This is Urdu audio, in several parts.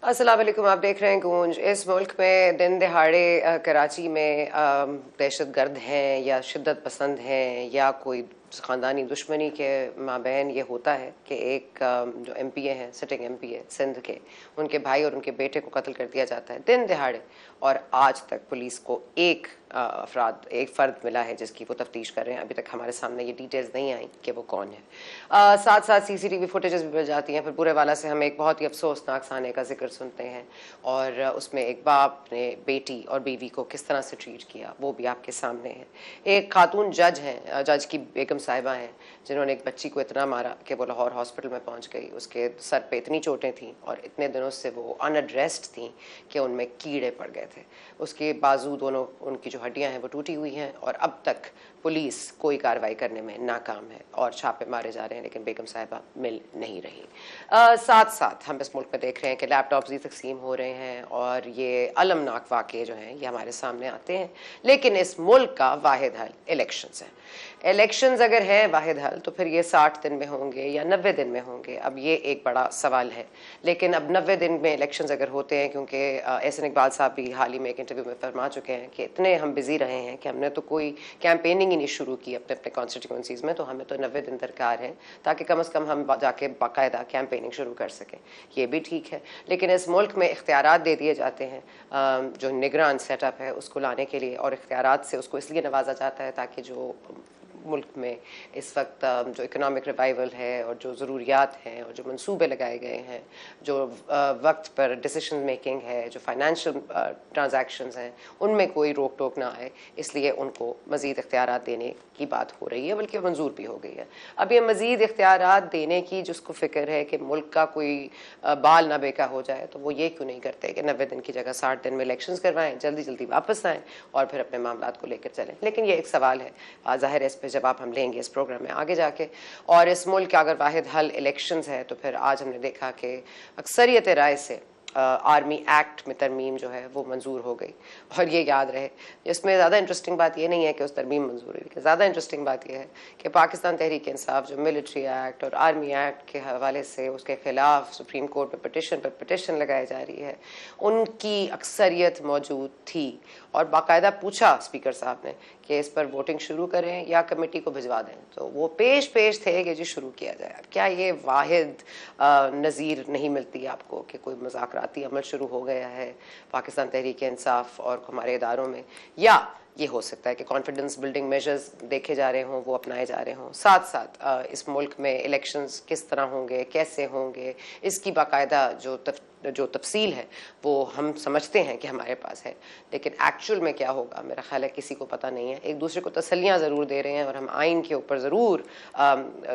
السلام علیکم، آپ دیکھ رہے ہیں گونج۔ اس ملک میں دن دہاڑے کراچی میں دہشت گرد ہیں یا شدت پسند ہیں یا کوئی خاندانی دشمنی کے مابین یہ ہوتا ہے کہ ایک جو ایم پی اے ہیں، سٹنگ ایم پی اے سندھ کے، ان کے بھائی اور ان کے بیٹے کو قتل کر دیا جاتا ہے دن دہاڑے، اور آج تک پولیس کو ایک فرد ملا ہے جس کی وہ تفتیش کر رہے ہیں۔ ابھی تک ہمارے سامنے یہ ڈیٹیلز نہیں آئیں کہ وہ کون ہے۔ ساتھ ساتھ سی سی ٹی وی فوٹیجز بھی مل جاتی ہیں۔ پھر پورے والا سے ہم ایک بہت ہی افسوسناک سانے کا ذکر سنتے ہیں، اور اس میں ایک باپ نے بیٹی اور بیوی کو کس طرح سے ٹریٹ کیا وہ بھی آپ کے سامنے ہے۔ ایک خاتون جج ہیں، جج کی بیگم صاحبہ ہیں، جنہوں نے ایک بچی کو اتنا مارا کہ وہ لاہور ہاسپٹل میں پہنچ گئی۔ اس کے سر پہ اتنی چوٹیں تھیں اور اتنے دنوں سے وہ ان ایڈریسڈ تھیں کہ ان میں کیڑے پڑ گئے تھے۔ اس کے بازو دونوں، ان کی جو ہڈیاں ہیں وہ ٹوٹی ہوئی ہیں، اور اب تک پولیس کوئی کارروائی کرنے میں ناکام ہے اور چھاپے مارے جا رہے ہیں، لیکن بیگم صاحبہ مل نہیں رہی۔ ساتھ ساتھ ہم اس ملک میں دیکھ رہے ہیں کہ لیپ ٹاپس بھی تقسیم ہو رہے ہیں، اور یہ المناک واقعے جو ہیں یہ ہمارے سامنے آتے ہیں، لیکن اس ملک کا واحد حل الیکشنز ہیں۔ الیکشنز اگر ہیں واحد حل تو پھر یہ 60 دن میں ہوں گے یا 90 دن میں ہوں گے، اب یہ ایک بڑا سوال ہے۔ لیکن اب 90 دن میں الیکشنز اگر ہوتے ہیں، کیونکہ احسن اقبال صاحب بھی حال ہی میں ایک انٹرویو میں فرما چکے ہیں کہ اتنے ہم بزی رہے ہیں کہ ہم نے تو کوئی کیمپیننگ ہی نہیں شروع کی اپنے اپنے کانسٹیٹیوئنسیز میں، تو ہمیں تو 90 دن درکار ہیں تاکہ کم از کم ہم جا کے باقاعدہ کیمپیننگ شروع کر سکیں۔ یہ بھی ٹھیک ہے، لیکن اس ملک میں اختیارات دے دیے جاتے ہیں جو نگران سیٹ اپ ہے اس کو لانے کے لیے، اور اختیارات سے اس کو اس لیے نوازا جاتا ہے تاکہ جو ملک میں اس وقت جو اکنامک ریوائول ہے اور جو ضروریات ہیں اور جو منصوبے لگائے گئے ہیں، جو وقت پر ڈیسیشن میکنگ ہے، جو فائنینشیل ٹرانزیکشنز ہیں، ان میں کوئی روک ٹوک نہ آئے، اس لیے ان کو مزید اختیارات دینے کی بات ہو رہی ہے، بلکہ منظور بھی ہو گئی ہے۔ اب یہ مزید اختیارات دینے کی جس کو فکر ہے کہ ملک کا کوئی بال نہ بیکا ہو جائے، تو وہ یہ کیوں نہیں کرتے کہ 90 دن کی جگہ 60 دن میں الیکشنز کروائیں، جلدی جلدی واپس آئیں اور پھر اپنے معاملات کو لے کر چلیں۔ لیکن یہ ایک سوال ہے، ظاہر ہے اس پہ جواب ہم لیں گے اس پروگرام میں آگے جا کے۔ اور اس ملک کا اگر واحد حل الیکشنز ہے تو پھر آج ہم نے دیکھا کہ اکثریت رائے سے آرمی ایکٹ میں ترمیم جو ہے وہ منظور ہو گئی، اور یہ یاد رہے اس میں زیادہ انٹرسٹنگ بات یہ نہیں ہے کہ اس ترمیم منظور ہوئی، کہ زیادہ انٹرسٹنگ بات یہ ہے کہ پاکستان تحریک انصاف جو ملٹری ایکٹ اور آرمی ایکٹ کے حوالے سے اس کے خلاف سپریم کورٹ میں پٹیشن لگائی جا رہی ہے، ان کی اکثریت موجود تھی، اور باقاعدہ پوچھا اسپیکر صاحب نے کہ اس پر ووٹنگ شروع کریں یا کمیٹی کو بھجوا دیں، تو وہ پیش تھے کہ جی شروع کیا جائے۔ کیا یہ واحد نظیر نہیں ملتی آپ کو کہ کوئی مذاکراتی عمل شروع ہو گیا ہے پاکستان تحریک انصاف اور ہمارے اداروں میں، یا یہ ہو سکتا ہے کہ کانفیڈنس بلڈنگ میجرز دیکھے جا رہے ہوں، وہ اپنائے جا رہے ہوں؟ ساتھ ساتھ اس ملک میں الیکشنز کس طرح ہوں گے، کیسے ہوں گے، اس کی باقاعدہ جو تفصیل ہے وہ ہم سمجھتے ہیں کہ ہمارے پاس ہے، لیکن ایکچوئل میں کیا ہوگا میرا خیال ہے کسی کو پتہ نہیں ہے۔ ایک دوسرے کو تسلیاں ضرور دے رہے ہیں، اور ہم آئین کے اوپر ضرور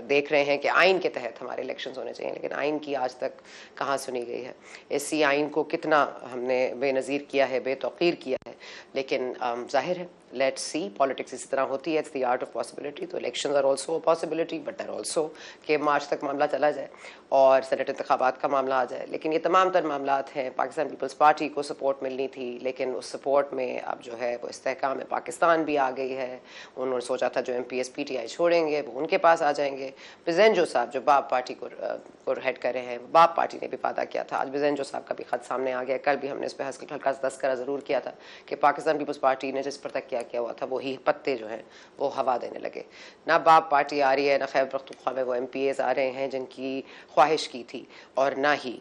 دیکھ رہے ہیں کہ آئین کے تحت ہمارے الیکشنز ہونے چاہیے، لیکن آئین کی آج تک کہاں سنی گئی ہے؟ اسی آئین کو کتنا ہم نے بے نظیر کیا ہے، بے توقیر کیا ہے، لیکن ظاہر ہے لیٹس سی، پالیٹکس اسی طرح ہوتی ہے، it's the art of possibility. تو elections are also possibility, but there also کہ مارچ تک معاملہ چلا جائے اور سینٹ انتخابات کا معاملہ آ جائے، لیکن یہ تمام تر معاملات ہیں۔ پاکستان پیپلز پارٹی کو سپورٹ ملنی تھی، لیکن اس سپورٹ میں اب جو ہے وہ استحکام پاکستان بھی آ گئی ہے۔ انہوں نے سوچا تھا جو MPs P T I چھوڑیں گے وہ ان کے پاس آ جائیں گے۔ بزینجو صاحب جو باپ پارٹی کو ہیڈ کر رہے ہیں، باپ پارٹی نے بھی وعدہ کیا تھا، آج بزینجو صاحب کا بھی خط سامنے آ گیا، کل بھی ہم نے اس پہ ہلکا سا تذکرہ ضرور کیا تھا کہ پاکستان پیپلز پارٹی نے جس پر تک کیا ہوا تھا وہی پتے جو ہیں وہ ہوا دینے لگے۔ نہ باپ پارٹی آ رہی ہے، نہ خیبر پختونخوا میں وہ ایم پی ایز آ رہے ہیں جن کی خواہش کی تھی، اور نہ ہی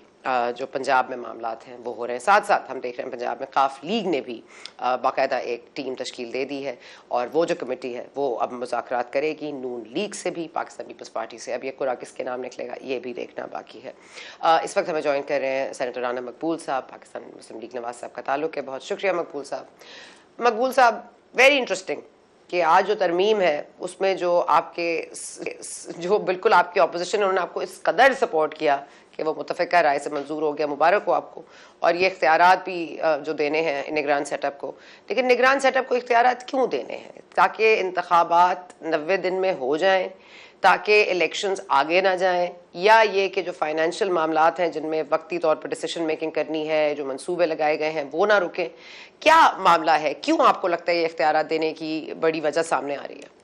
جو پنجاب میں معاملات ہیں وہ ہو رہے ہیں۔ ساتھ ساتھ ہم دیکھ رہے ہیں پنجاب میں قاف لیگ نے بھی باقاعدہ ایک ٹیم تشکیل دے دی ہے، اور وہ جو کمیٹی ہے وہ اب مذاکرات کرے گی نون لیگ سے بھی، پاکستان پیپلز پارٹی سے۔ اب یہ قرعہ کس کے نام نکلے گا یہ بھی دیکھنا باقی ہے۔ اس وقت ہمیں جوائن کر رہے ہیں سینیٹر رانا مقبول صاحب، پاکستان مسلم لیگ نواز صاحب کا تعلق ہے، بہت شکریہ مقبول صاحب۔ مقبول صاحب، ویری انٹرسٹنگ کہ آج جو ترمیم ہے اس میں جو آپ کے جو بالکل آپ کی اپوزیشن انہوں نے آپ کو اس قدر سپورٹ کیا کہ وہ متفقہ رائے سے منظور ہو گیا، مبارک ہو آپ کو، اور یہ اختیارات بھی جو دینے ہیں نگران سیٹ اپ کو۔ لیکن نگران سیٹ اپ کو اختیارات کیوں دینے ہیں؟ تاکہ انتخابات 90 دن میں ہو جائیں، تاکہ الیکشنز آگے نہ جائیں، یا یہ کہ جو فائنینشیل معاملات ہیں جن میں وقتی طور پر ڈیسیشن میکنگ کرنی ہے، جو منصوبے لگائے گئے ہیں وہ نہ رکیں؟ کیا معاملہ ہے؟ کیوں آپ کو لگتا ہے یہ اختیارات دینے کی بڑی وجہ سامنے آ رہی ہے؟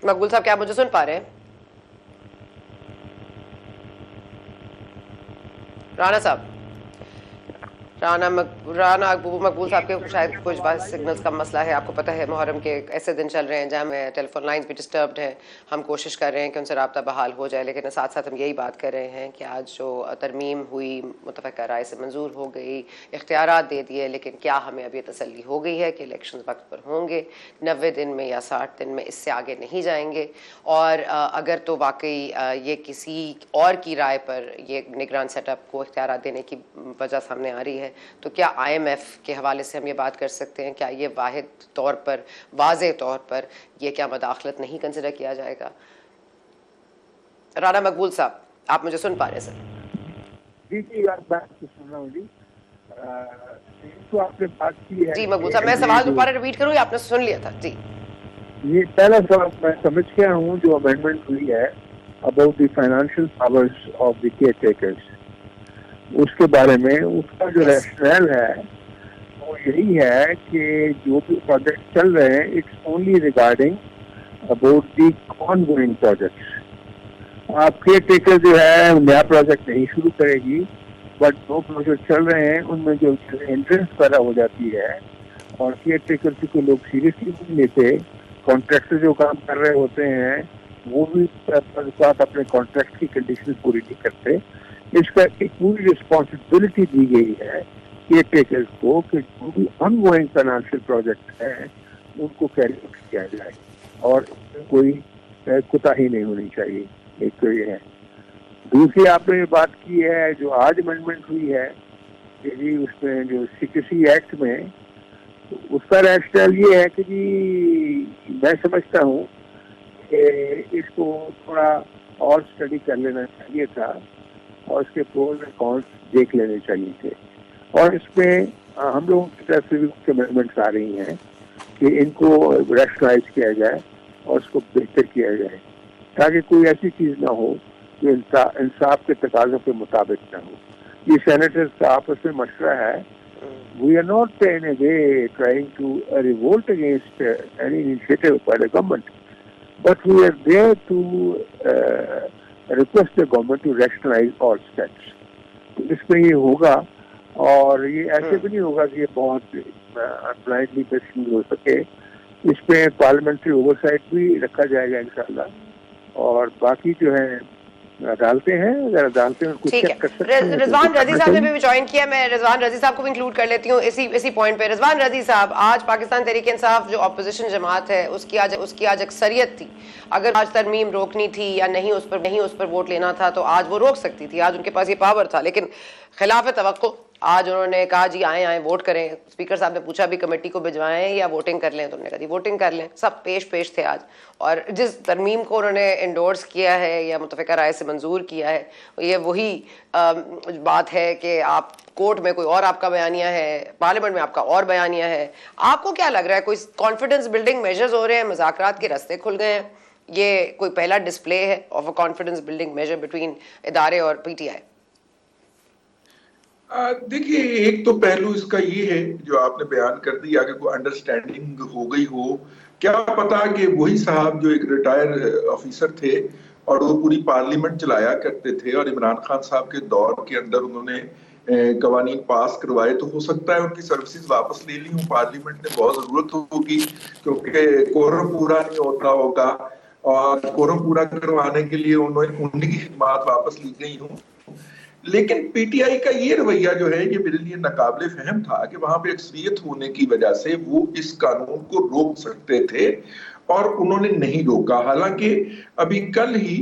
مقبول صاحب کیا آپ مجھے سن پا رہے ہیں؟ رانا صاحب، رانا مقبول صاحب کے شاید کچھ بات سگنلز کا مسئلہ ہے. آپ کو پتہ ہے محرم کے ایسے دن چل رہے ہیں جہاں میں ٹیلی فون لائنز بھی ڈسٹربڈ ہیں. ہم کوشش کر رہے ہیں کہ ان سے رابطہ بحال ہو جائے، لیکن ساتھ ساتھ ہم یہی بات کر رہے ہیں کہ آج جو ترمیم ہوئی متفقہ رائے سے منظور ہو گئی، اختیارات دے دیے، لیکن کیا ہمیں اب یہ تسلی ہو گئی ہے کہ الیکشنز وقت پر ہوں گے 90 دن میں یا 60 دن میں، اس سے آگے نہیں جائیں گے؟ اور اگر تو واقعی یہ کسی اور کی رائے پر یہ نگران سیٹ اپ کو اختیارات دینے کی وجہ سامنے آ رہی ہے، تو کیا آئی ایم ایف کے حوالے سے ہم یہ بات کر سکتے ہیں کیا یہ واحد طور پر، واضح طور پر یہ کیا مداخلت نہیں کنسیڈر کیا جائے گا؟ رانا مقبول صاحب، آپ مجھے سن پا رہے ہیں سر؟ جی آپ بات سن رہا ہوں جی. تو آپ نے بات کی ہے جی مقبول صاحب، میں سوال دوبارہ ریپیٹ کروں یا آپ نے سن لیا تھا؟ جی یہ پہلا سوال میں سمجھ گیا ہوں جو امینڈمنٹ ہوئی ہے about the financial powers of the caretakers, اس کے بارے میں اس کا جو ریشنل ہے وہ یہی ہے کہ جو بھی پروجیکٹ چل رہے ہیں it's only regarding about the ongoing projects. آپ کیئر ٹیکر جو ہے نیا پروجیکٹ نہیں شروع کرے گی، بٹ جو پروجیکٹ چل رہے ہیں ان میں جو انٹرسٹ پیدا ہو جاتی ہے اور کیئر ٹیکر کو لوگ سیریسلی نہیں لیتے، کانٹریکٹر جو کام کر رہے ہوتے ہیں وہ بھی ساتھ اپنے کانٹریکٹ کی کنڈیشن پوری نہیں کرتے. اس کا ایک پوری رسپانسبلٹی دی گئی ہے کیئر ٹیکرز کو کہ جو بھی ان گوئنگ فائنینشیل پروجیکٹ ہیں ان کو کیری آؤٹ کیا جائے اور کوئی کوتاہی نہیں ہونی چاہیے. ایک تو یہ ہے. دوسری آپ نے یہ بات کی ہے جو آج امینڈمنٹ ہوئی ہے کہ جی اس میں جو سیکریسی ایکٹ میں اس کا ریشنل یہ ہے کہ جی میں سمجھتا ہوں کہ اس کو تھوڑا اور اسٹڈی کر لینا چاہیے تھا اور اس کے پروز اینڈ کونس دیکھ لینے چاہیے تھے. اور اس میں ہم لوگوں کی طرف سے بھی کچھ امینڈمنٹس آ رہی ہیں کہ ان کو ریشنلائز کیا جائے اور اس کو بہتر کیا جائے تاکہ کوئی ایسی چیز نہ ہو جو انصاف کے تقاضوں کے مطابق نہ ہو. یہ سینیٹرز کا آپس میں مشورہ ہے. We are not in a way trying to revolt against any initiative by the government, but we are there to request the government to rationalize all steps. تو اس میں یہ ہوگا اور یہ ایسے بھی نہیں ہوگا کہ یہ بہت بلائنڈلی پیش ہو سکے. اس پہ پارلیمنٹری اوور سائٹ بھی رکھا جائے گا انشاءاللہ. اور باقی جو ہے ڈالتے ہیں اگر عدالتیں ان کو چیک کر سکتے ہیں. رضوان رضی صاحب نے بھی جوائن کیا، میں رضوان رضی صاحب کو بھی انکلوڈ کر لیتی ہوں اسی پوائنٹ پہ. رضوان رضی صاحب، آج پاکستان تحریک انصاف جو اپوزیشن جماعت ہے اس کی آج اکثریت تھی. اگر آج ترمیم روکنی تھی یا نہیں اس پر ووٹ لینا تھا تو آج وہ روک سکتی تھی، آج ان کے پاس یہ پاور تھا. لیکن خلاف توقع آج انہوں نے کہا جی آئیں ووٹ کریں. اسپیکر صاحب نے پوچھا بھی کمیٹی کو بھجوائیں یا ووٹنگ کر لیں، تو انہوں نے کہا جی ووٹنگ کر لیں. سب پیش تھے آج. اور جس ترمیم کو انہوں نے انڈورس کیا ہے یا متفقہ رائے سے منظور کیا ہے، یہ وہی بات ہے کہ آپ کورٹ میں کوئی اور آپ کا بیانیہ ہے، پارلیمنٹ میں آپ کا اور بیانیہ ہے. آپ کو کیا لگ رہا ہے کوئی کانفیڈنس بلڈنگ میجرز ہو رہے ہیں، مذاکرات کے راستے کھل گئے ہیں؟ یہ کوئی پہلا ڈسپلے ہے of a confidence building measure between ادارے اور پی ٹی آئی؟ دیکھیے ایک تو پہلو اس کا یہ ہے جو آپ نے بیان کر دیا کہ کوئی انڈرسٹینڈنگ ہو گئی ہو. کیا پتا کہ وہی صاحب جو ایک ریٹائر آفیسر تھے اور وہ پوری پارلیمنٹ چلایا کرتے تھے اور عمران خان صاحب کے دور کے اندر انہوں نے قوانین پاس کروائے، تو ہو سکتا ہے ان کی سروسز واپس لے لی ہوں. پارلیمنٹ نے بہت ضرورت ہوگی کیونکہ کورم پورا نہیں ہوتا ہوگا اور کورم پورا کروانے کے لیے انہیں کی خدمات واپس لی گئی ہوں. لیکن پی ٹی آئی کا یہ رویہ جو ہے یہ میرے لیے ناقابل فہم تھا کہ وہاں پہ اکثریت ہونے کی وجہ سے وہ اس قانون کو روک سکتے تھے اور انہوں نے نہیں روکا. حالانکہ ابھی کل ہی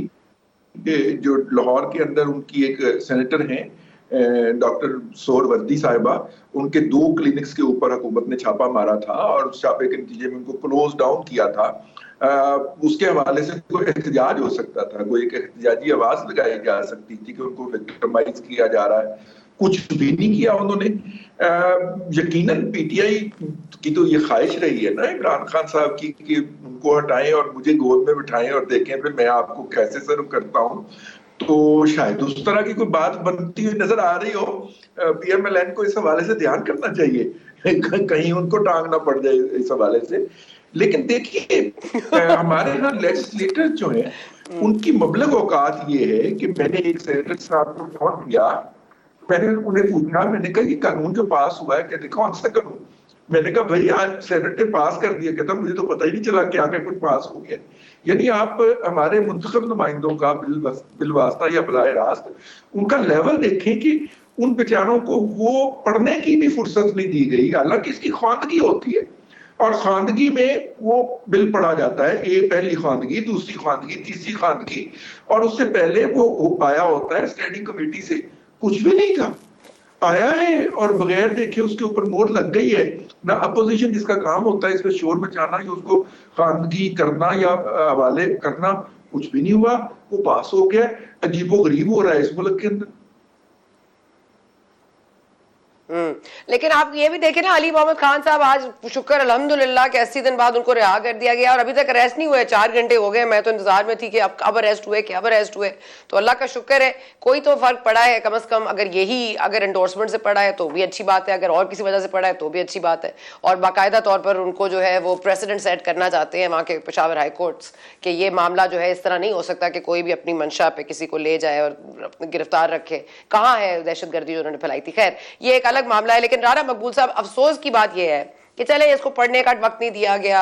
جو لاہور کے اندر ان کی ایک سینیٹر ہیں ڈاکٹر سہر وردی صاحبہ، ان کے 2 کلینکس کے اوپر حکومت نے چھاپا مارا تھا اور اس چھاپے کے نتیجے میں ان کو کلوز ڈاؤن کیا تھا. اس کے حوالے سے کوئی احتجاج ہو سکتا تھا، کوئی ایک احتجاجی آواز لگائی جا سکتی تھی کہ ان کو وکٹمائز کیا جا رہا ہے. کچھ بھی نہیں کیا انہوں نے. یقیناً پی ٹی آئی کی تو یہ خواہش رہی ہے نا عمران خان صاحب کی کہ ان کو ہٹائیں اور مجھے گود میں بٹھائیں اور دیکھیں پھر میں آپ کو کیسے سرو کرتا ہوں. تو شاید اس طرح کی کوئی بات بنتی ہوئی نظر آ رہی ہو. پی ایم ایل این کو اس حوالے سے دھیان کرنا چاہیے، کہیں ان کو ٹانگ نہ پڑ جائے اس حوالے سے. لیکن دیکھیے ہمارے یہاں لیجسلیٹر جو ہیں ان کی مبلغ اوقات یہ ہے کہ میں نے ایک سینیٹر صاحب کو فون کیا, میں نے انہیں پوچھا, میں نے کہا یہ قانون جو پاس ہوا ہے, کہتے کون سا قانون؟ میں نے کہا بھائی آج سینٹ نے پاس کر دیا. کہتا مجھے تو پتہ ہی نہیں چلا کہ آگے کچھ پاس ہو گیا. یعنی آپ ہمارے منتخب نمائندوں کا بالواسطہ یا براہ راست ان کا لیول دیکھیں کہ ان بیچاروں کو وہ پڑھنے کی بھی فرصت نہیں دی گئی, حالانکہ اس کی خواندگی ہوتی ہے اور خواندگی میں وہ بل پڑھا جاتا ہے, ایک پہلی خواندگی, دوسری خواندگی, تیسری خواندگی, اور اس سے پہلے وہ آیا ہوتا ہے اسٹینڈنگ کمیٹی سے, کچھ بھی نہیں تھا, آیا ہے اور بغیر دیکھے اس کے اوپر مور لگ گئی ہے. نہ اپوزیشن جس کا کام ہوتا ہے اس پہ شور مچانا یا اس کو خواندگی کرنا یا حوالے کرنا, کچھ بھی نہیں ہوا, وہ پاس ہو گیا. عجیب و غریب ہو رہا ہے اس ملک کے اندر. لیکن آپ یہ بھی دیکھیں نا, علی محمد خان صاحب آج شکر الحمدللہ کہ 80 دن بعد ان کو رہا کر دیا گیا, اور ابھی تک اریسٹ نہیں ہوئے, 4 گھنٹے ہو گئے, میں تو انتظار میں تھی کہ اب اریسٹ ہوئے, کیا اریسٹ ہوئے. تو اللہ کا شکر ہے کوئی تو فرق پڑا ہے کم از کم. اگر انڈورسمنٹ سے پڑا ہے تو بھی اچھی بات ہے, اگر اور کسی وجہ سے پڑا ہے تو بھی اچھی بات ہے. اور باقاعدہ طور پر ان کو جو ہے وہ پریسیڈنٹ سیٹ کرنا چاہتے ہیں وہاں کے پشاور ہائی کورٹس کہ یہ معاملہ جو ہے اس طرح نہیں ہو سکتا کہ کوئی بھی اپنی منشا پہ کسی کو لے جائے اور گرفتار رکھے. کہاں ہے دہشت گردی جو انہوں نے پھیلائی تھی؟ خیر یہ ایک الگ معاملہ ہے. لیکن رانا مقبول صاحب, افسوس کی بات یہ ہے کہ چلے اس کو پڑھنے کا وقت نہیں دیا گیا,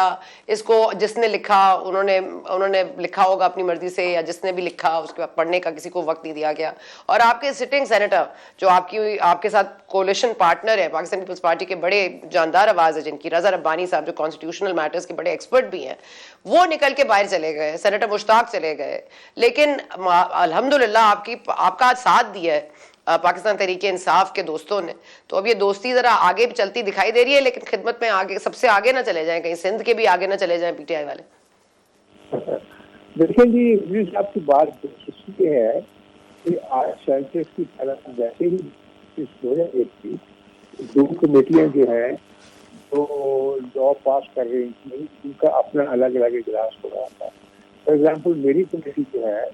اس کو جس نے لکھا انہوں نے لکھا ہوگا اپنی مرضی سے, یا جس نے بھی لکھا اس کے بعد پڑھنے کا کسی کو وقت نہیں دیا گیا. اور آپ کے سٹنگ سینیٹر جو آپ کے ساتھ کولیشن پارٹنر ہے پاکستان پیپلز پارٹی کے, بڑے جاندار آواز ہے جن کی, رضا ربانی صاحب جو کانسٹیٹیوشنل میٹرز کے بڑے ایکسپرٹ بھی ہیں, وہ نکل کے باہر چلے گئے, سینیٹر مشتاق چلے گئے. لیکن الحمدللہ آپ کا ساتھ دیا ہے پاکستان تحریک انصاف کے دوستوں نے, تو اب یہ دوستی ذرا آگے چلتی دکھائی دے رہی ہے. لیکن خدمت میں آگے سب سے آگے نہ چلے جائیں, کہیں سندھ کے بھی آگے نہ چلے جائیں پی ٹی آئی والے. دیکھیں جی صاحب کی بات یہ ہے کہ آج سینٹرس کی طرف ویسے ہی 2001 کی 2 کمیٹیاں جو ہیں جو لا پاس کر رہی تھیں, ان کا اپنا الگ الگ اجلاس ہو رہا تھا. فار ایگزامپل میری کمیٹی جو ہے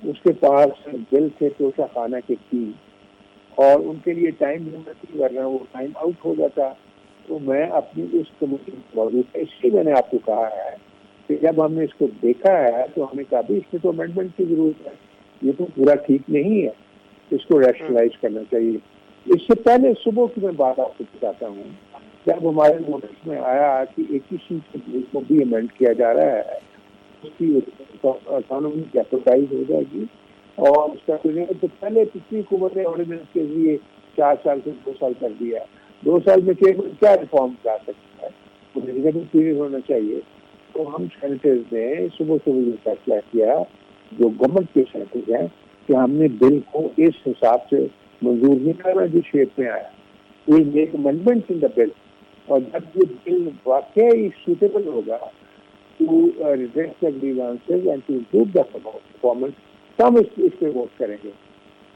اس کے پاس بل تھے توشہ خانہ کے 3, اور ان کے لیے ٹائم لمٹ نہیں کر رہا, وہ ٹائم آؤٹ ہو جاتا. تو میں اپنی اس کمیٹی میں موجود تھا, اس لیے میں نے آپ کو کہا ہے کہ جب ہم نے اس کو دیکھا ہے تو ہمیں کہا بھی اس میں تو امینڈمنٹ کی ضرورت ہے, یہ تو پورا ٹھیک نہیں ہے, اس کو ریشنلائز کرنا چاہیے. اس سے پہلے صبح کی میں بات آپ کو بتاتا ہوں, جب ہمارے نوٹس میں آیا کہ 21 بل کو بھی امینڈ کیا جا رہا ہے, اس کی اکانومی کیپٹائز ہو جائے گی, اور اس کا تو پہلے پچھلی حکومت نے آرڈیننس کے لیے 4 سال سے 2 سال کر دیا ہے. 2 سال میں کیا ریفارم کر سکتا ہے, لیجسلیٹو پیریڈ ہونا چاہیے. تو ہم سینیٹرز نے صبح یہ فیصلہ کیا, جو گورنمنٹ کے سینیٹرز ہیں, کہ ہم نے بل کو اس حساب سے منظور نہیں کرنا جس شیپ میں آیا. وی میک امینڈمنٹس ان دا بل, اور جب یہ بل واقعی سوٹیبل ہوگا to redress the grievances and to improve the performance, تو ہم اس پہ ووٹ کریں گے.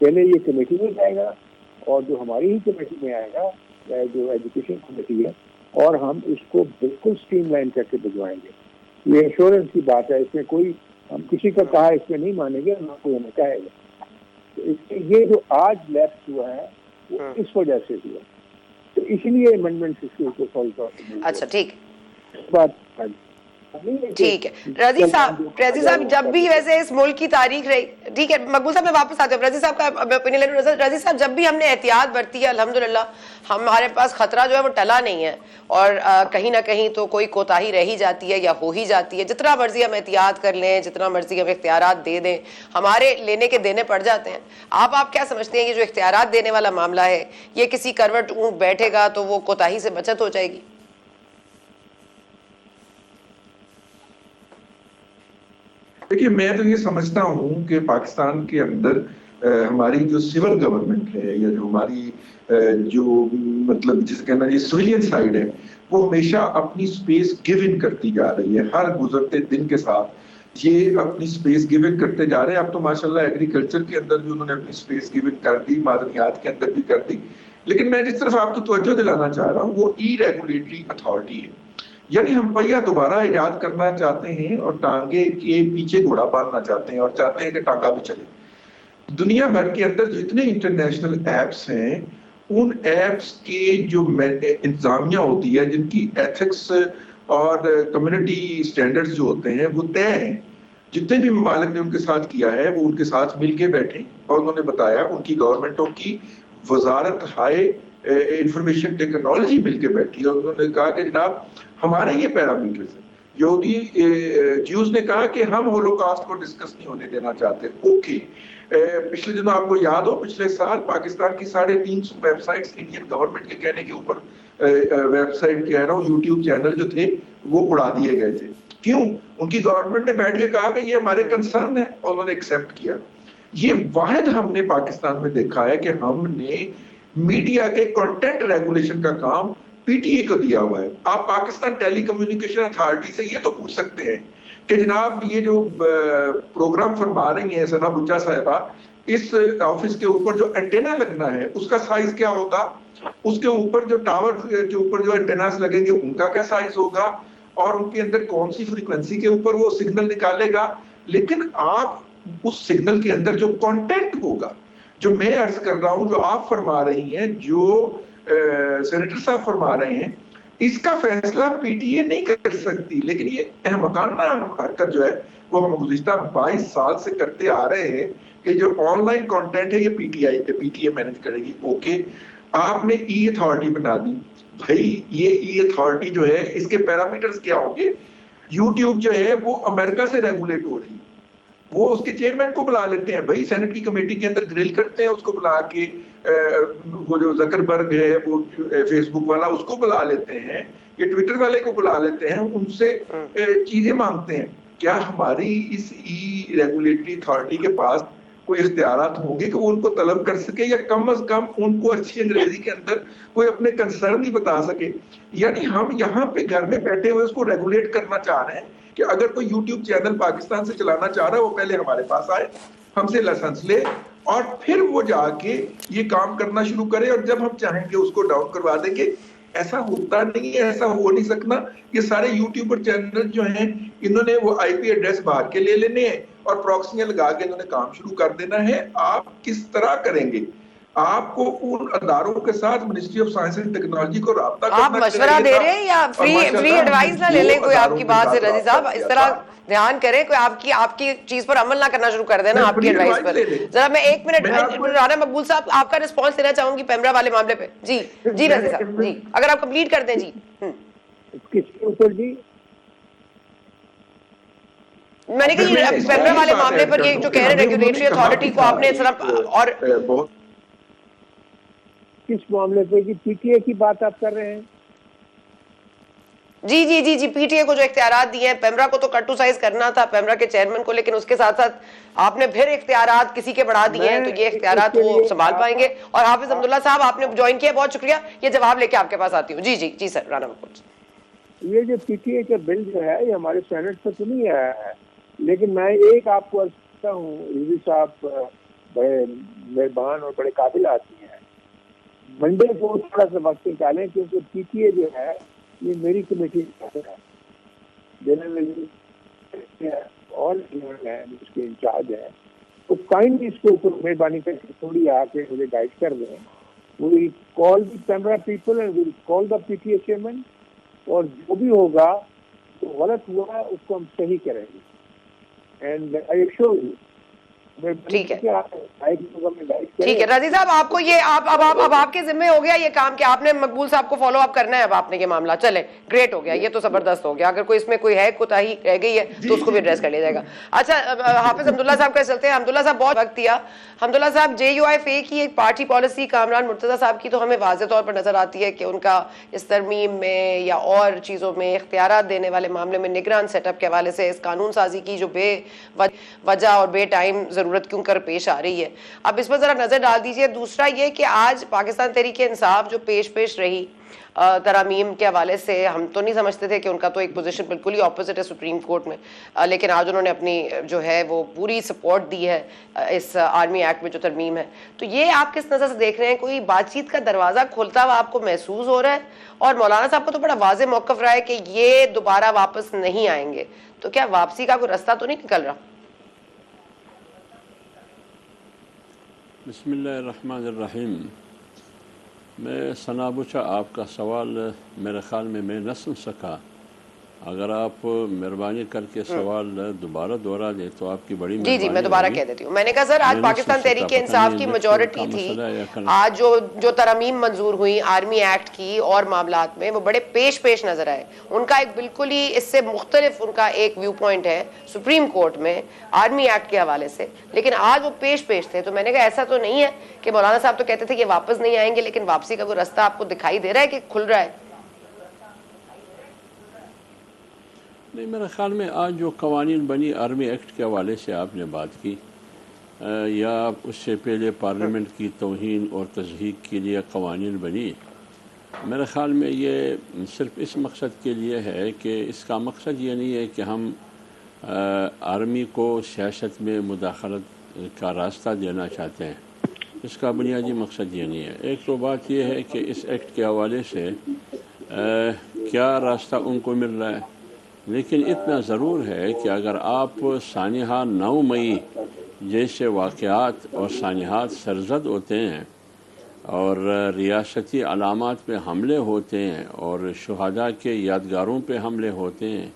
پہلے یہ کمیٹی میں جائے گا, اور جو ہماری ہی کمیٹی میں آئے گا, جو ایجوکیشن کمیٹی ہے, اور ہم اس کو بالکل اسٹریم لائن کر کے بھجوائیں گے. یہ انشورنس کی بات ہے, اس میں کوئی ہم کسی کا کہا اس میں نہیں مانیں گے, نہ کوئی ہمیں کہے گا. یہ جو آج لیپس ہوا ہے وہ اس وجہ سے ہوا, تو اس لیے امینڈمنٹ اس کے اوپر فوری طور پر. اچھا ٹھیک بات ٹھیک ہے. رضی صاحب جب بھی ویسے اس ملک کی تاریخ رہی, ٹھیک ہے مقبول صاحب میں واپس آتے ہوں, رضی صاحب کا میں اوپینین لے لوں. رضی صاحب جب بھی ہم نے احتیاط برتی ہے الحمدللہ ہمارے پاس خطرہ جو ہے وہ ٹلا نہیں ہے, اور کہیں نہ کہیں تو کوئی کوتاہی رہ ہی جاتی ہے یا ہو ہی جاتی ہے. جتنا مرضی ہم احتیاط کر لیں, جتنا مرضی ہم اختیارات دے دیں, ہمارے لینے کے دینے پڑ جاتے ہیں. آپ کیا سمجھتے ہیں یہ جو اختیارات دینے والا معاملہ ہے, یہ کسی کروٹ اونٹ بیٹھے گا تو وہ کوتاہی سے بچت ہو جائے گی؟ دیکھیے میں تو یہ سمجھتا ہوں کہ پاکستان کے اندر ہماری جو سول گورنمنٹ ہے, یا جو ہماری جو مطلب جس کہنا یہ سویلین سائیڈ ہے, وہ ہمیشہ اپنی سپیس گیو ان کرتی جا رہی ہے. ہر گزرتے دن کے ساتھ یہ اپنی سپیس گیو ان کرتے جا رہے ہیں. اب تو ماشاءاللہ ایگریکلچر کے اندر بھی انہوں نے اپنی سپیس گیو ان کر دی, معدنیات کے اندر بھی کر دی. لیکن میں جس طرف آپ کو توجہ دلانا چاہ رہا ہوں وہ ای ریگولیٹری اتھارٹی ہے. یعنی ہم پہیہ دوبارہ ایجاد کرنا چاہتے ہیں اور ٹانگے کے پیچھے گھوڑا باندھنا چاہتے ہیں, اور چاہتے ہیں کہ ٹانگا بھی چلے. دنیا بھر کے اندر جتنے انٹرنیشنل ایپس ہیں, ان ایپس کے جو انتظامیہ ہوتی ہے, جن کی ایتھکس اور کمیونٹی سٹینڈرڈز جو ہوتے ہیں وہ طے ہیں. جتنے بھی ممالک نے ان کے ساتھ کیا ہے وہ ان کے ساتھ مل کے بیٹھے اور انہوں نے بتایا, ان کی گورنمنٹوں کی وزارت ہائی انفارمیشن ٹیکنالوجی مل کے بیٹھی اور انہوں نے کہا کہ جناب ہمارے یہ پیرامیٹرز ہیں. یہودی جیوز نے کہا کہ ہم ہولوکاسٹ کو ڈسکس نہیں ہونے دینا چاہتے. اوکے, پچھلے دنوں آپ کو یاد ہو پچھلے سال پاکستان کی 350 ویب سائٹس انڈین گورنمنٹ کے کہنے کے اوپر, ویب سائٹ کہہ رہا ہوں یوٹیوب چینل جو تھے وہ اڑا دیے گئے تھے. کیوں؟ ان کی گورنمنٹ نے بیٹھ کے کہا کہ یہ ہمارے کنسرن ہے اور انہوں نے ایکسیپٹ کیا. یہ واحد ہم نے پاکستان میں دیکھا ہے کہ ہم نے میڈیا کے کنٹینٹ ریگولیشن کا کام پی ٹی اے کو دیا ہوا ہے. آپ پاکستان ٹیلی کمیونیکیشن اتھارٹی سے یہ تو پوچھ سکتے ہیں کہ جناب یہ جو پروگرام فرما رہی ہیں ثنا بچا صاحبہ, اس آفس کے اوپر جو اینٹینا لگنا ہے اس کا سائز کیا ہوگا, اس کے اوپر جو ٹاور کے اوپر جو اینٹیناز لگیں گے ان کا کیا سائز ہوگا, اور ان کے اندر کون سی فریکوینسی کے اوپر وہ سگنل نکالے گا. لیکن آپ اس سگنل کے اندر جو کانٹینٹ ہوگا, جو میں عرض کر رہا ہوں, جو آپ فرما رہی ہیں, جو سینیٹر صاحب فرما رہے ہیں, اس کا فیصلہ پی ٹی اے نہیں کر سکتی. لیکن یہ احمقانہ حرکت جو ہے وہ ہم گزشتہ 22 سال سے کرتے آ رہے ہیں کہ جو آن لائن کانٹینٹ ہے یہ پی ٹی اے مینج کرے گی. اوکے, آپ نے ای اتھارٹی بنا دی. بھائی یہ ای اتھارٹی جو ہے اس کے پیرامیٹرز کیا ہوں گے؟ یوٹیوب جو ہے وہ امریکہ سے ریگولیٹ ہو رہی ہے, وہ اس کے چیئرمین کو بلا لیتے ہیں. بھائی سینٹ کی کمیٹی کے اندر گرل کرتے ہیں اس کو بلا کے, وہ جو زکربرگ ہے وہ فیس بک والا اس کو بلا لیتے ہیں, یہ ٹویٹر والے کو بلا لیتے ہیں, ان سے چیزیں مانگتے ہیں. کیا ہماری اس ای ریگولیٹری اتھارٹی کے پاس کوئی اختیارات ہوں گے کہ وہ ان کو طلب کر سکے, یا کم از کم ان کو اچھی انگریزی کے اندر کوئی اپنے کنسرن ہی بتا سکے؟ یعنی ہم یہاں پہ گھر میں بیٹھے ہوئے اس کو ریگولیٹ کرنا چاہ رہے ہیں کہ اگر کوئی یوٹیوب چینل پاکستان سے چلانا چاہ رہا ہے وہ پہلے ہمارے پاس آئے, ہم سے لائسنس لے, اور پھر وہ جا کے یہ کام کرنا شروع کرے, اور جب ہم چاہیں گے اس کو ڈاؤن کروا دیں گے. ایسا ہوتا نہیں ہے, ایسا ہو نہیں سکنا. یہ سارے یوٹیوبر چینل جو ہیں انہوں نے وہ آئی پی ایڈریس باہر کے لے لینے ہیں اور پراکسیاں لگا کے انہوں نے کام شروع کر دینا ہے. آپ کس طرح کریں گے؟ آپ کو ان اداروں کے ساتھ ministry of science and technology کو رابطہ کرنا آپ مشورہ دے رہے ہیں یا فری ایڈوائز نہ لے لیں کوئی آپ کی بات سے؟ رضی صاحب اس طرح دھیان کریں, کوئی آپ کی چیز پر عمل نہ کرنا شروع کر دینا آپ کی ایڈوائز پر. ذرا میں 1 منٹ رانا مقبول صاحب آپ کا رسپانس دینا چاہوں گی پیمرا والے معاملے پہ. جی رضی صاحب, جی اگر آپ کمپلیٹ کر دیں. جی کس کے اوپر؟ جی میں نے کہا پیمرا والے معاملے پر یہ جو کہہ رہے ریگولیٹری اتھارٹی کو آپ نے صرف, اور کس معاملے پہ؟ پی ٹی اے کی بات آپ کر رہے ہیں؟ جی پی ٹی اے کو جو اختیارات دیے ہیں, پیمرا کو تو کرٹوسائز کرنا تھا پیمرا کے چیئرمین کو, لیکن اس کے ساتھ ساتھ آپ نے پھر اختیارات کسی کے بڑھا دیے ہیں, تو یہ اختیارات وہ سنبھال پائیں گے. اور حافظ عبداللہ صاحب آپ نے جوائن کیا, بہت شکریہ. یہ جواب لے کے آپ کے پاس آتی ہوں. جی سر رانا مقبول. یہ جو پی ٹی اے کا بل جو ہے یہ ہمارے سینٹ سے تو نہیں آیا ہے, لیکن میں ایک آپ کو عرض کرتا ہوں, رضوی صاحب بڑے مہربان اور بڑے قابل آدمی ہیں. منڈے کو تھوڑا سا وقت نکالیں, کیونکہ پی ٹی اے جو ہے یہ میری کمیٹی ہے, اور اس کے انچارج ہیں, تو کائنڈلی اس کے اوپر مہربانی کر کے تھوڑی آ کے مجھے گائیڈ کر دیں. We call the PEMRA people and we call the P T A chairman, اور جو بھی ہوگا جو غلط ہوا اس کو ہم صحیح کریں گے. And I assure you. ٹھیک ہے رضی صاحب, آپ کو یہ اب آپ کے ذمہ ہو گیا یہ کام کہ آپ نے مقبول صاحب کو فالو اپ کرنا ہے. اب آپ نے یہ معاملہ, چلے گریٹ ہو گیا, یہ تو زبردست ہو گیا. اگر کوئی اس میں کوئی ہے کوتاہی رہ گئی ہے تو اس کو بھی ایڈریس کر لیا جائے گا. اچھا حافظ حمداللہ صاحب کا چلتے ہیں. حمداللہ صاحب بہت وقت دیا. حمداللہ صاحب, جے یو آئی فے کی ایک پارٹی پالیسی کامران مرتضیٰ صاحب کی تو ہمیں واضح طور پر نظر آتی ہے کہ ان کا اس ترمیم میں یا اور چیزوں میں اختیارات دینے والے معاملے میں نگران سیٹ اپ کے حوالے سے اس قانون سازی کی جو بے وجہ اور بے ٹائم ضرورت کیوں کر پیش آ رہی ہے, اب اس پر ذرا نظر ڈال دیجئے. دوسرا یہ کہ آج پاکستان تحریک انصاف جو پیش رہی ترامیم کے حوالے سے, ہم تو نہیں سمجھتے تھے کہ ان کا تو ایک پوزیشن بالکل ہی اپوزٹ ہے سپریم کورٹ میں, لیکن آج انہوں نے اپنی جو ہے وہ پوری سپورٹ دی ہے اس آرمی ایکٹ میں جو ترمیم ہے. تو یہ آپ کس نظر سے دیکھ رہے ہیں؟ کوئی بات چیت کا دروازہ کھولتا ہوا آپ کو محسوس ہو رہا ہے؟ اور مولانا صاحب کو تو بڑا واضح موقف رہا ہے کہ یہ دوبارہ واپس نہیں آئیں گے, تو کیا واپسی کا کوئی رستہ تو نہیں نکل رہا؟ بسم اللہ الرحمن الرحیم. میں ثنا بچا آپ کا سوال میرے خیال میں نہ سن سکا, اگر آپ مہربانی کر کے سوال دوبارہ دوہرا دیں تو آپ کی بڑی جی جی میں دوبارہ کہہ دیتی ہوں. میں نے کہا سر آج پاکستان تحریک انصاف کی میجورٹی تھی, آج جو ترامیم منظور ہوئی آرمی ایکٹ کی اور معاملات میں, وہ بڑے پیش نظر آئے. ان کا ایک بالکل ہی اس سے مختلف ان کا ایک ویو پوائنٹ ہے سپریم کورٹ میں آرمی ایکٹ کے حوالے سے, لیکن آج وہ پیش تھے. تو میں نے کہا ایسا تو نہیں ہے کہ مولانا صاحب تو کہتے تھے کہ واپس نہیں آئیں گے, لیکن واپسی کا وہ رستہ آپ کو دکھائی دے رہا ہے کہ کھل رہا ہے؟ نہیں, میرے خیال میں آج جو قوانین بنی آرمی ایکٹ کے حوالے سے آپ نے بات کی, یا اس سے پہلے پارلیمنٹ کی توہین اور تضحیک کے لیے قوانین بنی, میرے خیال میں یہ صرف اس مقصد کے لیے ہے کہ اس کا مقصد یہ نہیں ہے کہ ہم آرمی کو سیاست میں مداخلت کا راستہ دینا چاہتے ہیں. اس کا بنیادی مقصد یہ نہیں ہے. ایک تو بات یہ ہے کہ اس ایکٹ کے حوالے سے کیا راستہ ان کو مل رہا ہے, لیکن اتنا ضرور ہے کہ اگر آپ سانحہ 9 مئی جیسے واقعات اور سانحات سرزد ہوتے ہیں اور ریاستی علامات پہ حملے ہوتے ہیں اور شہداء کے یادگاروں پہ حملے ہوتے ہیں,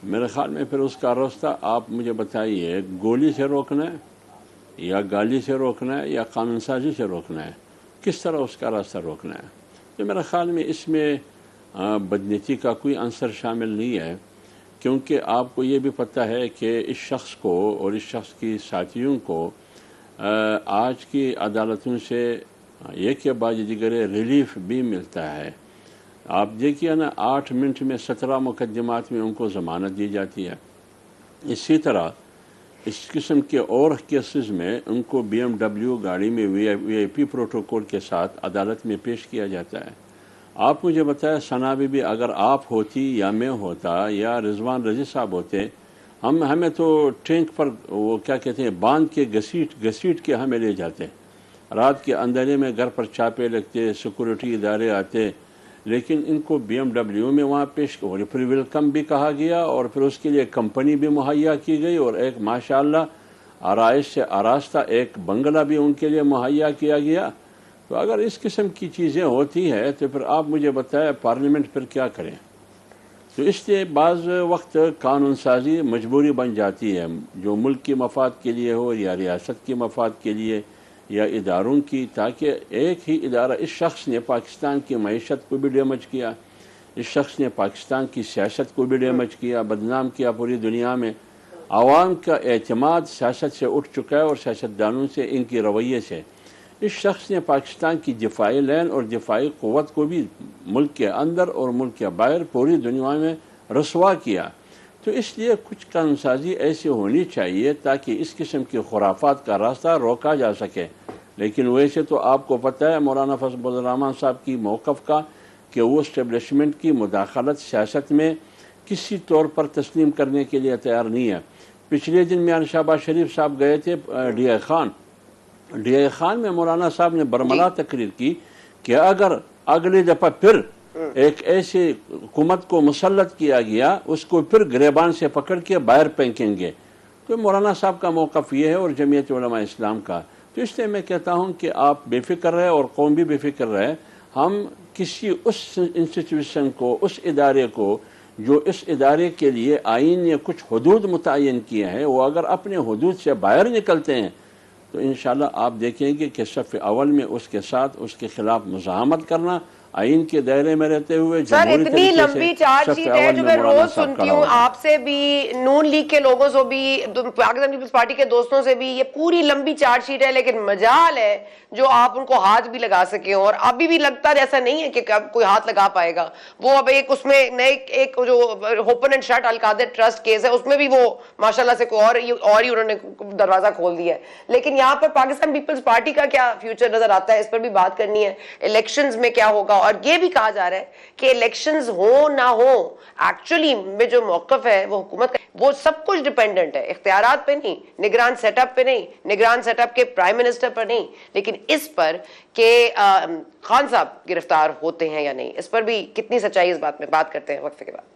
میرے خیال میں پھر اس کا راستہ آپ مجھے بتائیے, گولی سے روکنا ہے یا گالی سے روکنا ہے یا قانون سازی سے روکنا ہے؟ کس طرح اس کا راستہ روکنا ہے؟ تو میرے خیال میں اس میں بدنیتی کا کوئی عنصر شامل نہیں ہے, کیونکہ آپ کو یہ بھی پتہ ہے کہ اس شخص کو اور اس شخص کی ساتھیوں کو آج کی عدالتوں سے ایک کے بعد دیگر ریلیف بھی ملتا ہے. آپ دیکھیے نا, 8 منٹ میں 17 مقدمات میں ان کو ضمانت دی جاتی ہے. اسی طرح اس قسم کے اور کیسز میں ان کو BMW گاڑی میں VIP پروٹوکول کے ساتھ عدالت میں پیش کیا جاتا ہے. آپ مجھے بتائیں ثنا بی بی, اگر آپ ہوتی یا میں ہوتا یا رضوان رضی صاحب ہوتے, ہمیں تو ٹینک پر وہ کیا کہتے ہیں باندھ کے گھسیٹ کے ہمیں لے جاتے, رات کے اندھیرے میں گھر پر چھاپے لگتے, سیکورٹی ادارے آتے, لیکن ان کو BMW میں وہاں پیش اور پھر ویلکم بھی کہا گیا اور پھر اس کے لیے کمپنی بھی مہیا کی گئی اور ایک ماشاءاللہ آرائش سے آراستہ ایک بنگلہ بھی ان کے لیے مہیا کیا گیا. تو اگر اس قسم کی چیزیں ہوتی ہے تو پھر آپ مجھے بتائیں پارلیمنٹ پھر کیا کریں؟ تو اس لیے بعض وقت قانون سازی مجبوری بن جاتی ہے, جو ملک کی مفاد کے لیے ہو یا ریاست کی مفاد کے لیے یا اداروں کی, تاکہ ایک ہی ادارہ, اس شخص نے پاکستان کی معیشت کو بھی ڈیمیج کیا, اس شخص نے پاکستان کی سیاست کو بھی ڈیمیج کیا, بدنام کیا پوری دنیا میں. عوام کا اعتماد سیاست سے اٹھ چکا ہے اور سیاستدانوں سے, ان کی رویے سے. اس شخص نے پاکستان کی دفاعی لین اور دفاعی قوت کو بھی ملک کے اندر اور ملک کے باہر پوری دنیا میں رسوا کیا. تو اس لیے کچھ قانون سازی ایسی ہونی چاہیے تاکہ اس قسم کی خرافات کا راستہ روکا جا سکے. لیکن ویسے تو آپ کو پتہ ہے مولانا فضل الرحمان صاحب کی موقف کا, کہ وہ اسٹیبلشمنٹ کی مداخلت سیاست میں کسی طور پر تسلیم کرنے کے لیے تیار نہیں ہے. پچھلے دن میاں شہباز شریف صاحب گئے تھے ڈی آئی خان میں, مولانا صاحب نے برملا تقریر کی کہ اگر اگلی دفعہ پھر ایک ایسی حکومت کو مسلط کیا گیا, اس کو پھر گریبان سے پکڑ کے باہر پھینکیں گے. تو مولانا صاحب کا موقف یہ ہے اور جمعیت علماء اسلام کا. تو اس لیے میں کہتا ہوں کہ آپ بے فکر رہے اور قوم بھی بے فکر رہے. ہم کسی اس انسٹیٹیوشن کو, اس ادارے کو, جو اس ادارے کے لیے آئین نے کچھ حدود متعین کیے ہیں, وہ اگر اپنے حدود سے باہر نکلتے ہیں تو انشاءاللہ آپ دیکھیں گے کہ صف اول میں اس کے ساتھ اس کے خلاف مزاحمت کرنا آئین کے دائرے میں رہتے ہوئے. سر اتنی لمبی چارج شیٹ ہے جو میں روز سنتی ہوں آپ سے بھی, نون لیگ کے لوگوں سے بھی, پاکستان پیپلز پارٹی کے دوستوں سے بھی, یہ پوری لمبی چارج شیٹ ہے, لیکن مجال ہے جو آپ ان کو ہاتھ بھی لگا سکیں. اور ابھی بھی لگتا ہے ایسا نہیں ہے کہ کوئی ہاتھ لگا پائے گا. وہ اب ایک اس میں نئے ایک جو open and shut Al-Qadir trust case ہے, اس میں بھی وہ ماشاءاللہ سے کوئی اور ہی انہوں نے دروازہ کھول دیا ہے. لیکن یہاں پر پاکستان پیپلز پارٹی کا کیا فیوچر نظر آتا ہے, اس پر بھی بات کرنی ہے. الیکشنز میں کیا ہوگا, اور یہ بھی کہا جا رہا ہے کہ الیکشنز ہو نہ ہو, ایکچولی میں جو موقف ہے وہ حکومت کا, وہ سب کچھ ڈیپینڈنٹ ہے اختیارات پہ نہیں, نگران سیٹ اپ پہ نہیں, نگران سیٹ اپ کے پرائم منسٹر پر نہیں, لیکن اس پر کہ خان صاحب گرفتار ہوتے ہیں یا نہیں, اس پر بھی کتنی سچائی اس بات میں. بات کرتے ہیں وقفے کے بعد.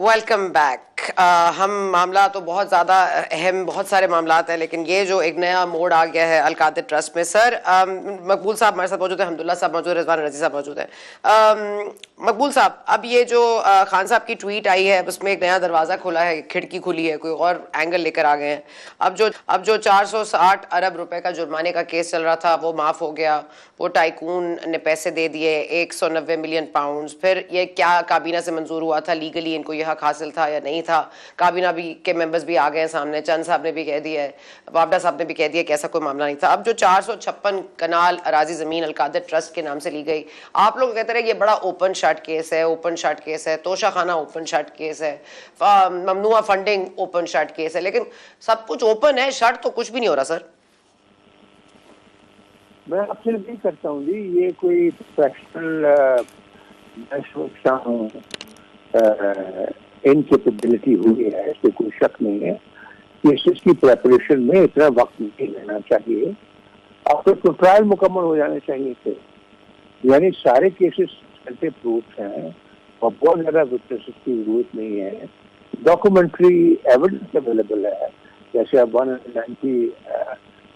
Welcome back. ہم معاملہ تو بہت زیادہ اہم، بہت سارے معاملات ہیں، لیکن یہ جو ایک نیا موڑ آ گیا ہے القادر ٹرسٹ میں. سر مقبول صاحب ہمارے ساتھ موجود ہیں، حمداللہ صاحب موجود ہیں، رضوان رضی صاحب موجود ہیں. مقبول صاحح، اب یہ جو خان صاحب کی ٹویٹ آئی ہے، اس میں ایک نیا دروازہ کھلا ہے، کھڑکی کھلی ہے، کوئی اور اینگل لے کر آ گئے ہیں. اب جو 460 ارب روپے کا جرمانے کا کیس چل رہا تھا وہ معاف ہو گیا، وہ ٹائکون نے پیسے دے دیے 190 ملین پاؤنڈز. پھر یہ کیا کابینہ سے منظور ہوا تھا، لیگلی ان کو یہ حق حاصل تھا یا نہیں تھا؟ کابینہ بھی کے ممبرز بھی آ گئے ہیں سامنے، چند صاحب نے بھی کہہ دیا ہے، وابڈا صاحب نے بھی کہہ دیا کہ ایسا کوئی معاملہ نہیں تھا. اب جو 456 کنال اراضی زمین القادر ٹرسٹ کے نام سے لی گئی، آپ لوگ کہتے رہے یہ بڑا اوپن شٹ کیس ہے، اوپن شٹ کیس ہے، توشہ خانہ اوپن شٹ کیس ہے، ممنوع فنڈنگ اوپن شٹ کیس ہے، لیکن سب کچھ اوپن ہے، شٹ تو کچھ بھی نہیں ہو رہا. سر میں آپ سے نہیں کرتا ہوں جی، یہ کوئی پروفیشنل میں سوچتا ہوں انکیپیبلٹی ہوئی ہے، اس پہ کوئی شک نہیں ہے. کیسز کی پریپریشن میں اتنا وقت نہیں لینا چاہیے، اور پھر ٹرائل مکمل ہو جانے چاہیے تھے. یعنی سارے کیسز پروف ہیں اور بہت زیادہ وٹنسز کی ضرورت نہیں ہے. ڈاکومنٹری ایویڈنس اویلیبل ہے، جیسے آپ 190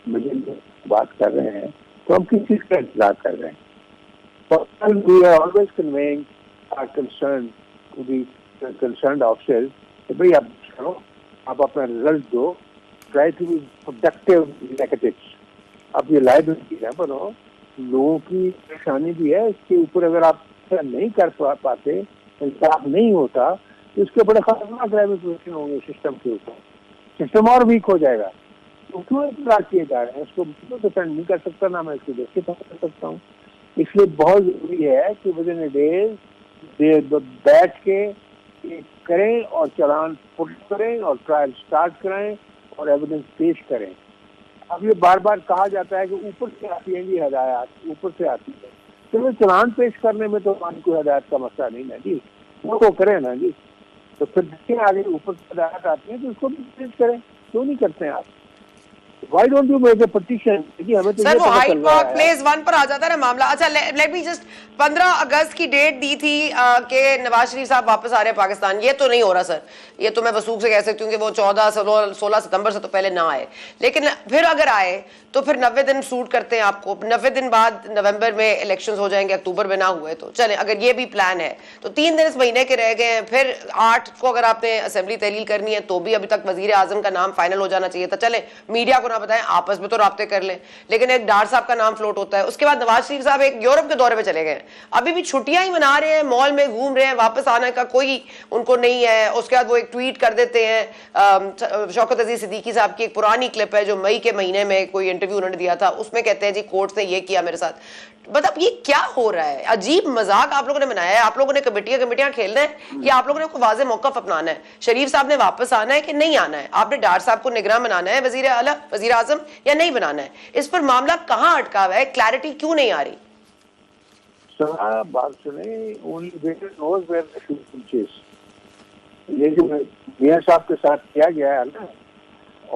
ملین بات کر رہے ہیں، تو ہم کس چیز کا انتظار کر رہے ہیں؟ We are always conveying our concern to the concerned officers کہ بھئی آپ کرو، آپ اپنا رزلٹ دو، try to be productive executives. اب یہ لائبلٹی ہے بنو، لوگوں کی پریشانی بھی ہے، اس کے اوپر اگر آپ نہیں کر پاتے، انصاف نہیں ہوتا، تو اس کے بڑے خطرناک ریمیفیکیشن ہوں گے سسٹم کے اوپر. سسٹم اور ویک ہو جائے گا. تو کیوں اطلاع کیے جا رہے ہیں؟ اس کو ڈیپینڈ نہیں کر سکتا، نہ میں اس کو دیکھ کے کر سکتا ہوں. اس لیے بہت ضروری ہے کہ ود ان ڈیز بیٹھ کے کریں اور چلان پٹ کریں اور ٹرائل سٹارٹ کریں اور ایویڈنس پیش کریں. اب یہ بار بار کہا جاتا ہے کہ اوپر سے آتی ہیں جی ہدایات، اوپر سے آتی ہے. تو چلان پیش کرنے میں تو ہماری کوئی ہدایت کا مسئلہ نہیں ہے جی، وہ تو کریں نا جی. تو پھر دیکھیں آگے اوپر سے ہدایات آتی ہیں تو اس کو بھی پیش کریں. کیوں نہیں کرتے ہیں آپ؟ Why don't you make a petition؟ ہمیں تو سر یہ وہ پتہ ہائیڈ چل رہا پارک ہے. پلیس 1 پر آ جاتا ہے نا معاملہ. اچھا لیٹ می جسٹ 15 اگست کی ڈیٹ دی تھی کہ نواز شریف صاحب واپس آ رہے ہیں پاکستان. یہ تو نہیں ہو رہا سر، یہ تو میں وثوق سے کہہ سکتی ہوں کہ وہ 16 ستمبر سے تو پہلے نہ آئے. لیکن پھر اگر آئے تو پھر 90 دن سوٹ کرتے ہیں آپ کو. 90 دن بعد نومبر میں الیکشنز ہو جائیں گے، اکتوبر میں نہ ہوئے تو چلیں. اگر یہ بھی پلان ہے تو 3 دن اس مہینے کے رہ گئے ہیں. پھر 8 کو اگر آپ نے اسمبلی تحلیل کرنی ہے تو بھی ابھی تک وزیر اعظم کا نام فائنل ہو جانا چاہیے تھا. چلیں میڈیا کو نہ بتائیں، آپس میں تو رابطے کر لیں. لیکن ایک ڈار صاحب کا نام فلوٹ ہوتا ہے. اس کے بعد نواز شریف صاحب ایک یورپ کے دورے پہ چلے گئے، ابھی بھی چھٹیاں ہی منا رہے ہیں، مال میں گھوم رہے ہیں، واپس آنے کا کوئی ان کو نہیں ہے. اس کے بعد وہ ایک ٹویٹ کر دیتے ہیں. شوکت عزیز صدیقی صاحب کی ایک پرانی کلپ ہے جو مئی کے مہینے میں کوئی انٹرویو انہوں نے دیا تھا، اس میں کہتے ہیں جی کورٹ نے یہ کیا میرے ساتھ. مطلب یہ کیا ہو رہا ہے؟ عجیب مذاق آپ لوگوں نے بنایا ہے. آپ لوگوں نے کمیٹیاں کھیلنا ہے یا آپ لوگوں نے کوئی واضح موقف اپنانا ہے؟ شریف صاحب نے واپس آنا ہے کہ نہیں آنا ہے؟ آپ نے ڈار صاحب کو نگراں بنانا ہے وزیر اعلیٰ وزیر اعظم یا نہیں بنانا ہے؟ اس پر معاملہ کہاں اٹکا ہوا ہے؟ کلیئرٹی کیوں نہیں آ رہی؟ سر بات سنیں، only God knows where the shoe pinches. یہ جو میاں صاحب کے ساتھ کیا گیا ہے نا،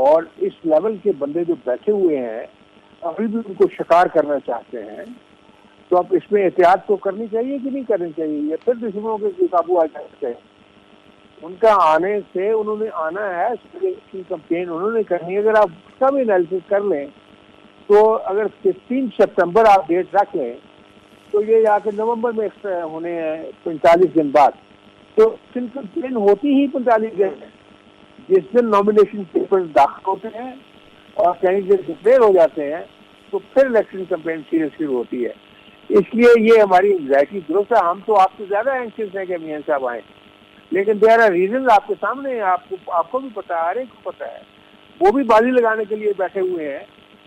اور اس لیول کے بندے جو بیٹھے ہوئے ہیں ابھی بھی ان کو شکار کرنا چاہتے ہیں، تو اب اس میں احتیاط تو کرنی چاہیے کہ نہیں کرنی چاہیے؟ یہ پھر دشمنوں کے قابو آ جاتے ہیں. ان کا آنے سے انہوں نے آنا ہے، کی کمپین انہوں نے کرنی ہے. اگر آپ اس کا بھی انالیسس کر لیں تو اگر 15 سپتمبر آپ ڈیٹ رکھ لیں تو یہ جا کے نومبر میں ہونے ہیں 45 دن بعد. تو کمپین ہوتی ہی 45 دن ہے. جس دن نامینیشن پیپر داخل ہوتے ہیں اور کینڈیڈیٹ ڈکلیئر ہو جاتے ہیں تو پھر الیکشن کمپین سیریس شروع ہوتی ہے. اس لیے یہ ہماری انگزائٹی درست ہے. ہم تو آپ سے زیادہ اینکشیس ہیں کہ میاں صاحب آئیں، لیکن دیر آر ریزنز آپ کے سامنے ہیں، آپ کو بھی پتا ہے، ہر ایک کو پتا ہے. وہ بھی بازی لگانے کے لیے بیٹھے ہوئے ہیں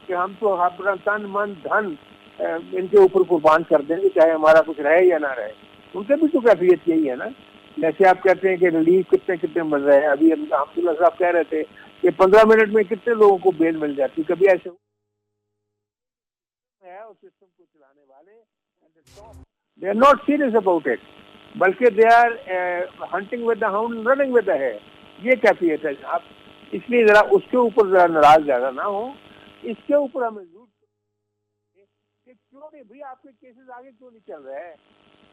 کہ ہم تو اپنا تن من دھن ان کے اوپر قربان کر دیں گے چاہے ہمارا کچھ رہے یا نہ رہے. ان کے بھی تو کیفیت یہی ہے نا. جیسے آپ کہتے ہیں کہ ریلیف کتنے مل رہے ہیں. ابھی حمداللہ صاحب کہہ رہے تھے کہ 15 منٹ میں کتنے لوگوں کو بیل مل جاتی. کبھی ایسے ہے اس سسٹم کو چلانے والے they are not serious about it, بلکہ they are hunting with the hound running with the hare. یہ کیفیت ہے آپ. اس لیے ذرا اس کے اوپر ذرا ناراض زیادہ نہ ہو. اس کے اوپر ہمیں ضرور کہ کیوں نہیں بھائی آپ کے کیسز آگے کیوں نہیں چل رہے ہیں؟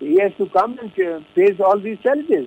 He has to come and face all these challenges।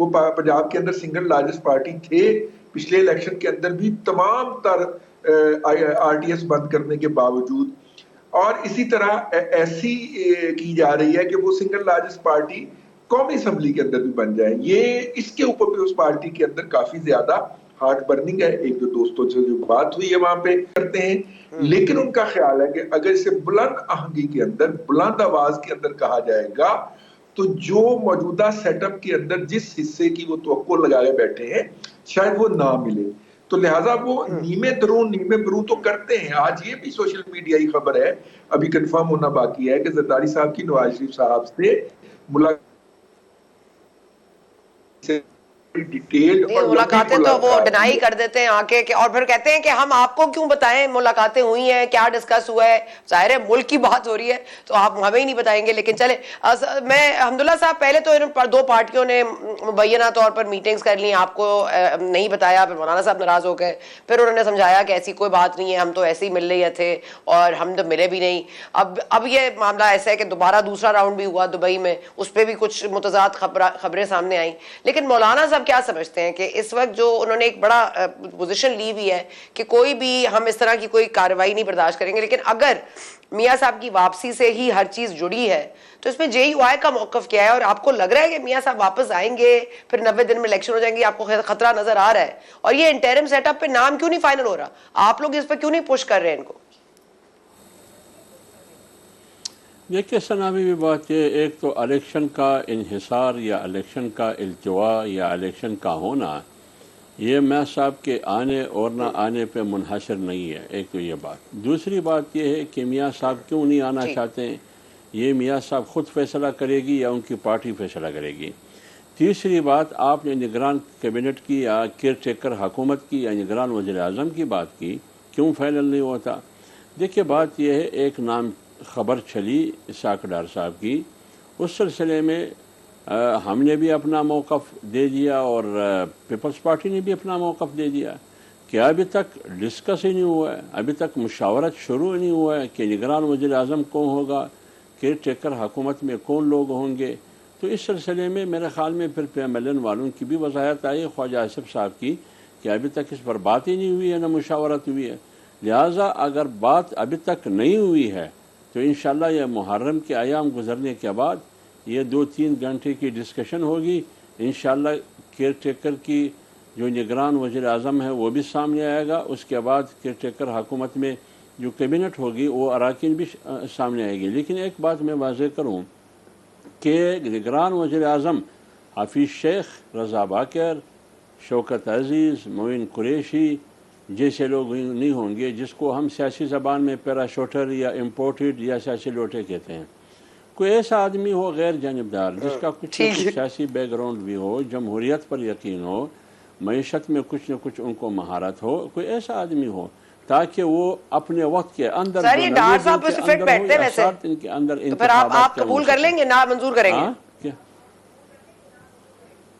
وہ پنجاب کے اندر سنگل لارجسٹ پارٹی تھے، پچھلے الیکشن کے اندر بھی تمام تر آر ٹی ایس بند کرنے کے باوجود، اور اسی طرح ایسی کی جا رہی ہے کہ وہ سنگل لارجسٹ پارٹی قومی اسمبلی کے اندر بھی بن جائے. یہ اس کے اوپر بھی اس پارٹی کے اندر کافی زیادہ ہارٹ برننگ ہے. ایک دو دوستوں سے جو بات ہوئی ہے وہاں پہ کرتے ہیں، لیکن ان کا خیال ہے کہ اگر اسے بلند آہنگی کے اندر، بلند آواز کے اندر کہا جائے گا تو جو موجودہ سیٹ اپ کے اندر جس حصے کی وہ توقع لگائے بیٹھے ہیں شاید وہ نہ ملے. تو لہٰذا وہ نیمے درون نیمے برون تو کرتے ہیں. آج یہ بھی سوشل میڈیا کی خبر ہے، ابھی کنفرم ہونا باقی ہے، کہ زرداری صاحب کی نواز شریف صاحب سے ملاقات ملاقاتیں تو وہ ڈینائی کر دیتے ہیں آ کے، اور پھر کہتے ہیں کہ ہم آپ کو کیوں بتائیں ملاقاتیں ہوئی ہیں، کیا ڈسکس ہوا ہے. ظاہر ہے ملک کی بات ہو رہی ہے تو آپ ہمیں ہی نہیں بتائیں گے. لیکن چلے، میں حمداللہ صاحب، پہلے تو دو پارٹیوں نے مبینہ طور پر میٹنگز کر لی، آپ کو نہیں بتایا، پھر مولانا صاحب ناراض ہو گئے، پھر انہوں نے سمجھایا کہ ایسی کوئی بات نہیں ہے، ہم تو ایسے ہی مل رہے تھے اور ہم تو ملے بھی نہیں. اب یہ معاملہ ایسا ہے کہ دوبارہ دوسرا راؤنڈ بھی ہوا دبئی میں، اس پہ بھی کچھ متضاد خبریں سامنے آئیں. لیکن مولانا صاحب کیا سمجھتے ہیں کہ اس وقت جو انہوں نے ایک بڑا پوزیشن لی ہوئی ہے کہ کوئی بھی ہم اس طرح کی کوئی کارروائی نہیں برداشت کریں گے، لیکن اگر میاں صاحب کی واپسی سے ہی ہر چیز جڑی ہے تو اس میں جے یو آئی کا موقف کیا ہے؟ اور آپ کو لگ رہا ہے کہ میاں صاحب واپس آئیں گے، پھر 90 دن میں الیکشن ہو جائیں گے؟ آپ کو خطرہ نظر آ رہا ہے؟ اور یہ انٹرم سیٹ اپ پہ نام کیوں نہیں فائنل ہو رہا؟ آپ لوگ اس پہ کیوں نہیں پش کر رہے ہیں ان کو؟ دیکھیے سنابی بھی بات ہے، ایک تو الیکشن کا انحصار یا الیکشن کا التوا یا الیکشن کا ہونا، یہ میاں صاحب کے آنے اور نہ آنے پہ منحصر نہیں ہے. ایک تو یہ بات. دوسری بات یہ ہے کہ میاں صاحب کیوں نہیں آنا چاہتے ہیں، یہ میاں صاحب خود فیصلہ کرے گی یا ان کی پارٹی فیصلہ کرے گی. تیسری بات، آپ نے نگران کیبنٹ کی یا کیئر ٹیکر حکومت کی یا نگران وزیر اعظم کی بات کی، کیوں فائنل نہیں ہوتا؟ دیکھیے بات یہ ہے، ایک نام خبر چلی اسحاق ڈار صاحب کی، اس سلسلے میں ہم نے بھی اپنا موقف دے دیا اور پیپلز پارٹی نے بھی اپنا موقف دے دیا کہ ابھی تک ڈسکس ہی نہیں ہوا ہے، ابھی تک مشاورت شروع نہیں ہوا ہے کہ نگران وزیر اعظم کون ہوگا، کیئر ٹیکر حکومت میں کون لوگ ہوں گے. تو اس سلسلے میں میرے خیال میں پھر پی ایم ایل این والوں کی بھی وضاحت آئی، خواجہ آصف صاحب کی، کہ ابھی تک اس پر بات ہی نہیں ہوئی ہے، نہ مشاورت ہوئی ہے. لہٰذا اگر بات ابھی تک نہیں ہوئی ہے تو انشاءاللہ یہ محرم کے ایام گزرنے کے بعد یہ 2-3 گھنٹے کی ڈسکشن ہوگی. انشاءاللہ کیئر ٹیکر کی جو نگران وزیر اعظم ہے وہ بھی سامنے آئے گا. اس کے بعد کیئر ٹیکر حکومت میں جو کیبنٹ ہوگی وہ اراکین بھی سامنے آئے گی. لیکن ایک بات میں واضح کروں کہ نگران وزیر اعظم حفیظ شیخ، رضا باکر، شوکت عزیز، معین قریشی جیسے لوگ نہیں ہوں گے جس کو ہم سیاسی زبان میں پیراشوٹر یا امپورٹڈ یا سیاسی لوٹے کہتے ہیں. کوئی ایسا آدمی ہو غیر جانبدار جس کا کچھ سیاسی بیک گراؤنڈ بھی ہو، جمہوریت پر یقین ہو، معیشت میں کچھ نہ کچھ ان کو مہارت ہو، کوئی ایسا آدمی ہو تاکہ وہ اپنے وقت کے اندر سر یہ ڈار صاحب اس فٹ بیٹھتے ہیں ویسے، تو پھر آپ قبول کر لیں گے، نا منظور کریں گے؟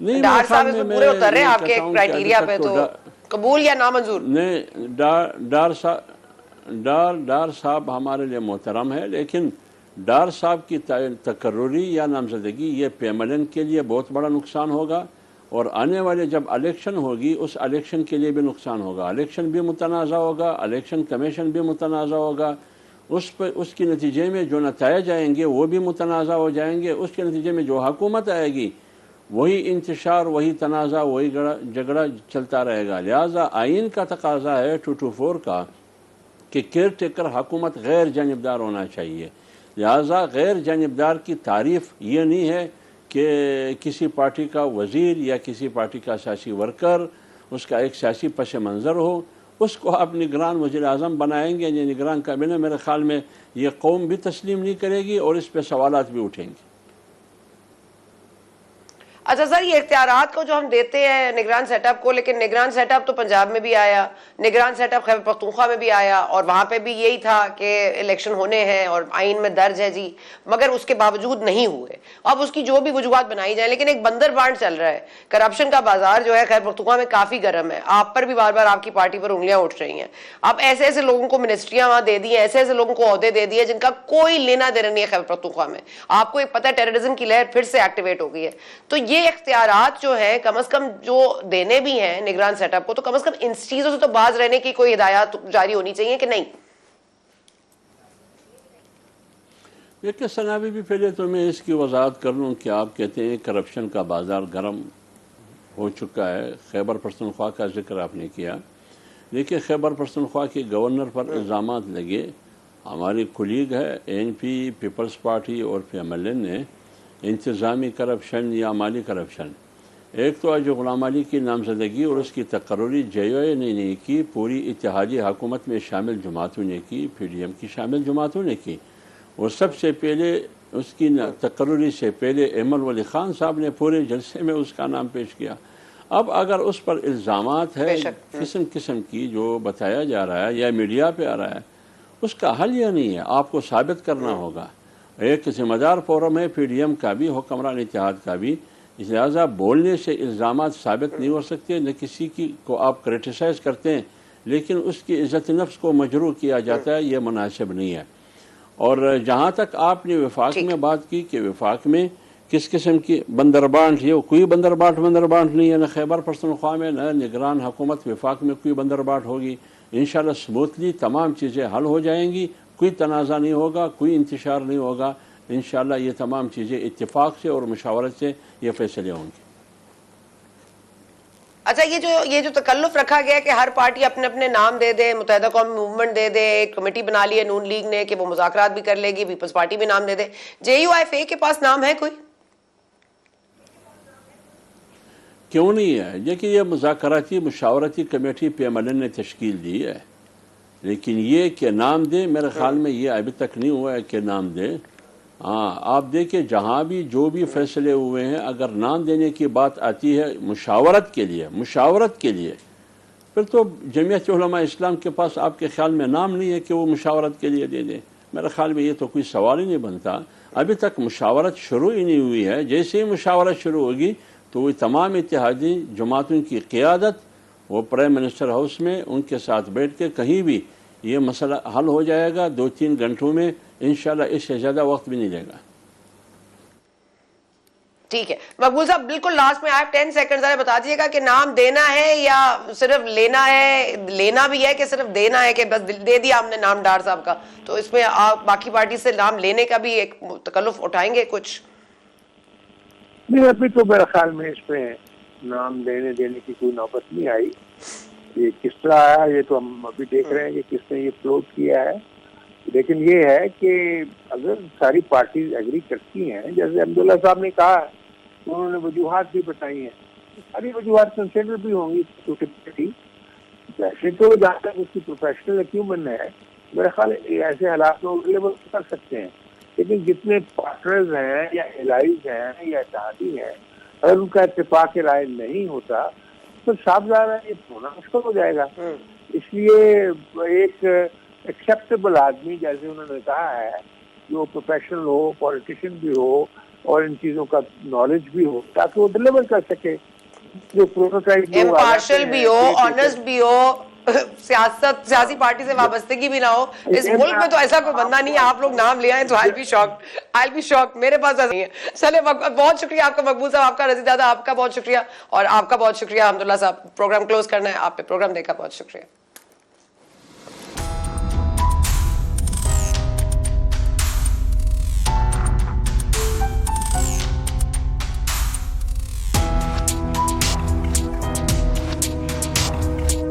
ڈار صاحب اس میں پورے اتر رہے ہیں آپ کے کرائٹیریا پہ، تو قبول یا نامنظور؟ نہیں، ڈار صاحب ہمارے لیے محترم ہے، لیکن ڈار صاحب کی تقرری یا نامزدگی یہ پی ایم ایل این کے لیے بہت بڑا نقصان ہوگا، اور آنے والے جب الیکشن ہوگی اس الیکشن کے لیے بھی نقصان ہوگا. الیکشن بھی متنازع ہوگا، الیکشن کمیشن بھی متنازع ہوگا، اس کے نتیجے میں جو نتائج آئیں گے وہ بھی متنازع ہو جائیں گے. اس کے نتیجے میں جو حکومت آئے گی وہی انتشار، وہی تنازع، وہی جھگڑا چلتا رہے گا. لہٰذا آئین کا تقاضا ہے 224 کا کہ کیئر ٹیکر حکومت غیر جانبدار ہونا چاہیے. لہٰذا غیر جانبدار کی تعریف یہ نہیں ہے کہ کسی پارٹی کا وزیر یا کسی پارٹی کا سیاسی ورکر، اس کا ایک سیاسی پس منظر ہو، اس کو آپ نگران وزیر اعظم بنائیں گے یا نگران کابینہ. میرے خیال میں یہ قوم بھی تسلیم نہیں کرے گی اور اس پہ سوالات بھی اٹھیں گے. اچھا سر، یہ اختیارات کو جو ہم دیتے ہیں نگران سیٹ اپ کو، لیکن نگران سیٹ اپ تو پنجاب میں بھی آیا، نگران سیٹ اپ خیبر پختونخوا میں بھی آیا، اور وہاں پہ بھی یہی تھا کہ الیکشن ہونے ہیں اور آئین میں درج ہے جی، مگر اس کے باوجود نہیں ہوئے. اب اس کی جو بھی وجوہات بنائی جائیں، لیکن ایک بندر بانٹ چل رہا ہے. کرپشن کا بازار جو ہے خیبر پختونخوا میں کافی گرم ہے، آپ پر بھی بار بار آپ کی پارٹی پر انگلیاں اٹھ رہی ہیں. اب ایسے ایسے لوگوں کو منسٹریاں وہاں دے دی ہیں، ایسے ایسے لوگوں کو عہدے دے دیے جن کا کوئی لینا دینا نہیں ہے خیبر پختونخوا میں. آپ کو ایک پتہ ہے ٹیررزم کی لہر پھر سے ایکٹیویٹ ہو گئی ہے. تو یہ یہ اختیارات جو ہیں کم از کم جو دینے بھی ہیں نگران سیٹ اپ کو، تو کم از کم ان چیزوں سے تو باز رہنے کی کوئی ہدایات جاری ہونی چاہیے کہ نہیں؟ دیکھیں سنابی بھی پہلے تو میں اس کی وضاحت کر لوں کہ آپ کہتے ہیں کرپشن کا بازار گرم ہو چکا ہے. خیبر پختونخوا کا ذکر آپ نے کیا. دیکھیں خیبر پختونخوا کے گورنر پر الزامات لگے. ہماری کولیگ ہے این پی پیپلز پارٹی اور پی ایم ایل این نے انتظامی کرپشن یا مالی کرپشن، ایک تو جو غلام علی کی نامزدگی اور اس کی تقرری جے او اے نے نہیں کی، پوری اتحادی حکومت میں شامل جماعتوں نے کی، پی ڈی ایم کی شامل جماعتوں نے کی. اور سب سے پہلے اس کی تقرری سے پہلے ایمن ولی خان صاحب نے پورے جلسے میں اس کا نام پیش کیا. اب اگر اس پر الزامات ہے قسم قسم کی جو بتایا جا رہا ہے یا میڈیا پہ آ رہا ہے، اس کا حل یہ نہیں ہے، آپ کو ثابت کرنا ہوگا. ایک ذمہ دار فورم ہے پی ڈی ایم کا بھی، حکمران اتحاد کا بھی، لہٰذا بولنے سے الزامات ثابت نہیں ہو سکتے. نہ کسی کی کو آپ کرٹیسائز کرتے ہیں لیکن اس کی عزت نفس کو مجروح کیا جاتا ہے، یہ مناسب نہیں ہے. اور جہاں تک آپ نے وفاق میں بات کی کہ وفاق میں کس قسم کی بندربانٹ ہے، کوئی بندربانٹ نہیں ہے، نہ خیبر پختونخوا میں نہ نگران حکومت وفاق میں کوئی بندربانٹ ہوگی. انشاءاللہ سموتھلی تمام چیزیں حل ہو جائیں گی، کوئی تنازع نہیں ہوگا، کوئی انتشار نہیں ہوگا. انشاءاللہ یہ تمام چیزیں اتفاق سے اور مشاورت سے یہ فیصلے ہوں گے. اچھا یہ جو تکلف رکھا گیا کہ ہر پارٹی اپنے اپنے نام دے دے، متحدہ قومی موومنٹ دے دے، ایک کمیٹی بنا لی ہے نون لیگ نے کہ وہ مذاکرات بھی کر لے گی، پیپلز پارٹی بھی نام دے دے، جے یو ایف اے کے پاس نام ہے کوئی؟ کیوں نہیں ہے؟ دیکھیے یہ مذاکراتی مشاورتی committee P M L N نے تشکیل دی ہے، لیکن یہ کہ نام دے میرے خیال میں یہ ابھی تک نہیں ہوا ہے کہ نام دے. ہاں آپ دیکھیں جہاں بھی جو بھی فیصلے ہوئے ہیں اگر نام دینے کی بات آتی ہے مشاورت کے لیے پھر تو جمعیت علماء اسلام کے پاس آپ کے خیال میں نام نہیں ہے کہ وہ مشاورت کے لیے دے دیں. میرے خیال میں یہ تو کوئی سوال ہی نہیں بنتا. ابھی تک مشاورت شروع ہی نہیں ہوئی ہے. جیسے ہی مشاورت شروع ہوگی تو وہ تمام اتحادی جماعتوں کی قیادت وہ پرائم منسٹر ہاؤس میں ان کے ساتھ بیٹھ کے کہیں بھی یہ مسئلہ حل ہو جائے گا 2-3 گھنٹوں میں انشاءاللہ. اس سے زیادہ وقت بھی نہیں لے گا. ٹھیک ہے مقبول صاحب، بالکل لاسٹ میں آپ 10 سیکنڈ ذرا بتا دیجیے گا کہ نام دینا ہے یا صرف لینا ہے، لینا بھی ہے کہ صرف دینا ہے کہ بس دے دیا ہم نے نام ڈار صاحب کا، تو اس میں آپ باقی پارٹی سے نام لینے کا بھی ایک تکلف اٹھائیں گے کچھ؟ نہیں ابھی تو میرے خیال میں اس پہ نام دینے کی کوئی نوبت نہیں آئی. یہ کس طرح آیا یہ تو ہم ابھی دیکھ رہے ہیں کہ کس نے یہ فلوٹ کیا ہے. لیکن یہ ہے کہ اگر ساری پارٹیز ایگری کرتی ہیں، جیسے عبداللہ صاحب نے کہا انہوں نے وجوہات بھی بتائی ہیں، ساری وجوہات کنسیڈر بھی ہوں گی. ویسے تو جہاں تک اس کی پروفیشنل ایکیومن ہے میرے خیال ایسے حالات میں اویلیبل کر سکتے ہیں. لیکن جتنے پارٹنرز ہیں یا الائز ہیں یا اتحادی ہیں اگر ان کا اتفاق رائے نہیں ہوتا تو صاف ظاہر ہے یہ ہونا مشکل ہو جائے گا. اس لیے ایک ایکسیپٹیبل آدمی جیسے انہوں نے کہا ہے جو پروفیشنل ہو، پولیٹیشین بھی ہو اور ان چیزوں کا نالج بھی ہو تاکہ وہ ڈیلیور کر سکے، جو پروٹوٹائپ امپارشل بھی ہو، آنیسٹ بھی ہو، سیاسی پارٹی سے وابستگی بھی نہ ہو. اس ملک میں تو ایسا کوئی بندہ نہیں ہے. آپ لوگ نام لے آئیں تو I'll be shocked. میرے پاس ایسا نہیں ہے. چلے بہت شکریہ آپ کا مقبول صاحب، آپ کا رضی دادا، آپ کا بہت شکریہ، اور آپ کا بہت شکریہ حمداللہ صاحب. پروگرام کلوز کرنا ہے، آپ نے پروگرام دیکھا، بہت شکریہ.